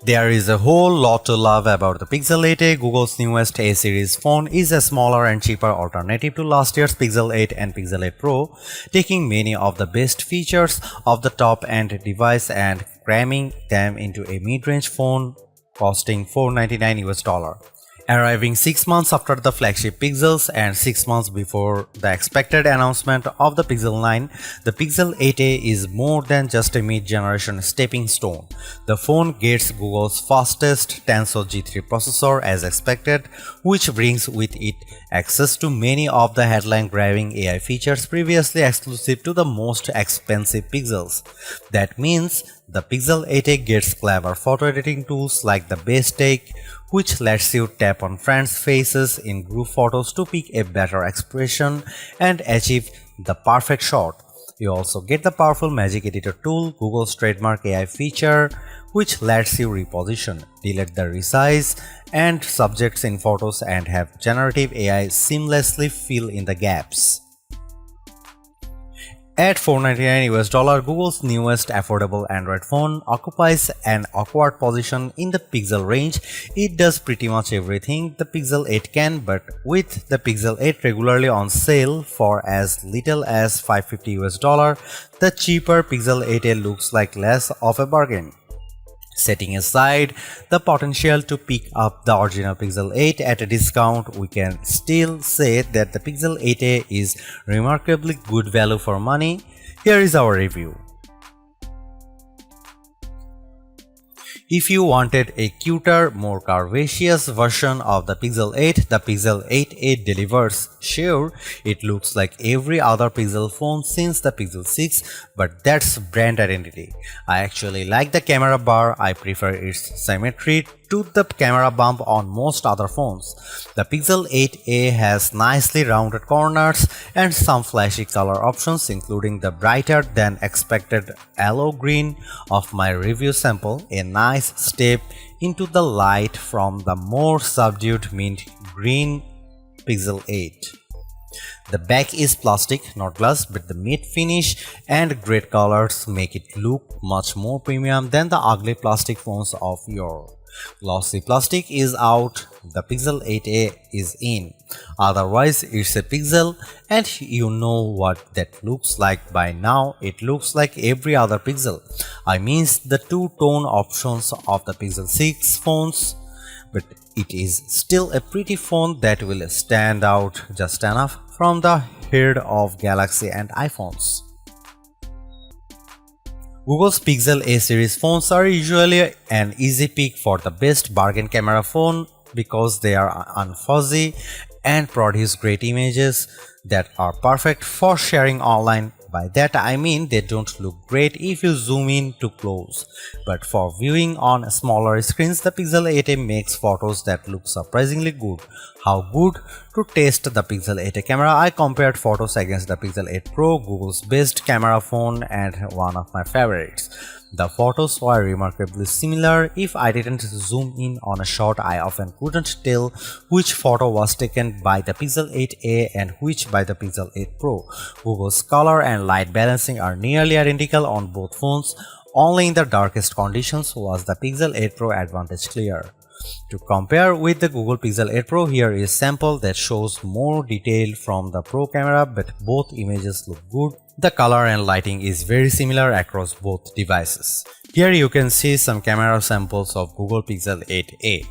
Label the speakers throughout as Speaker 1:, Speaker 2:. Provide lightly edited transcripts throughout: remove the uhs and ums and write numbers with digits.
Speaker 1: There is a whole lot to love about the Pixel 8a. Google's newest A series phone is a smaller and cheaper alternative to last year's Pixel 8 and Pixel 8 Pro, taking many of the best features of the top-end device and cramming them into a mid-range phone costing $499. Arriving 6 months after the flagship Pixels and 6 months before the expected announcement of the Pixel 9, the Pixel 8a is more than just a mid-generation stepping stone. The phone gets Google's fastest Tensor G3 processor as expected, which brings with it access to many of the headline-grabbing AI features previously exclusive to the most expensive Pixels. That means the Pixel 8a gets clever photo editing tools like the Best Take, which lets you tap on friends' faces in group photos to pick a better expression and achieve the perfect shot. You also get the powerful Magic Editor tool, Google's trademark AI feature, which lets you reposition, delete the resize and subjects in photos and have generative AI seamlessly fill in the gaps. At $499, Google's newest affordable Android phone occupies an awkward position in the Pixel range. It does pretty much everything the Pixel 8 can, but with the Pixel 8 regularly on sale for as little as $550, the cheaper Pixel 8a looks like less of a bargain. Setting aside the potential to pick up the original Pixel 8 at a discount, we can still say that the Pixel 8a is remarkably good value for money. Here is our review. If you wanted a cuter, more curvaceous version of the Pixel 8, the Pixel 8a delivers. Sure, it looks like every other Pixel phone since the Pixel 6, but that's brand identity. I actually like the camera bar. I prefer its symmetry to the camera bump on most other phones. The Pixel 8a has nicely rounded corners and some flashy color options, including the brighter than expected yellow green of my review sample, a nice step into the light from the more subdued mint green Pixel 8. The back is plastic, not glass, but the matte finish and great colors make it look much more premium than the ugly plastic phones of yore. Glossy plastic is out, the Pixel 8a is in. Otherwise, it's a Pixel, and you know what that looks like by now. It looks like every other Pixel. I mean the two-tone options of the Pixel 6 phones, but it is still a pretty phone that will stand out just enough from the herd of Galaxy and iPhones. Google's Pixel A series phones are usually an easy pick for the best bargain camera phone because they are unfuzzy and produce great images that are perfect for sharing online. By that I mean they don't look great if you zoom in too close, but for viewing on smaller screens, the Pixel 8a makes photos that look surprisingly good. How good? To test the Pixel 8a camera, I compared photos against the Pixel 8 Pro, Google's best camera phone and one of my favorites. The photos were remarkably similar. If I didn't zoom in on a shot, I often couldn't tell which photo was taken by the Pixel 8a and which by the Pixel 8 Pro. Google's color and light balancing are nearly identical on both phones. Only in the darkest conditions was the Pixel 8 Pro advantage clear. To compare with the Google Pixel 8 Pro, here is a sample that shows more detail from the Pro camera, but both images look good. The color and lighting is very similar across both devices. Here you can see some camera samples of Google Pixel 8a.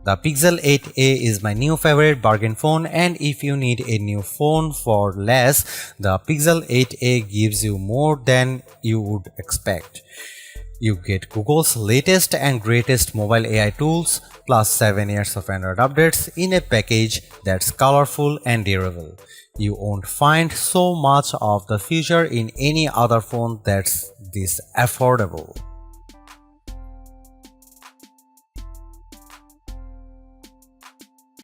Speaker 1: The Pixel 8a is my new favorite bargain phone, and if you need a new phone for less, the Pixel 8a gives you more than you would expect. You get Google's latest and greatest mobile AI tools plus 7 years of Android updates in a package that's colorful and durable. You won't find so much of the future in any other phone that's this affordable.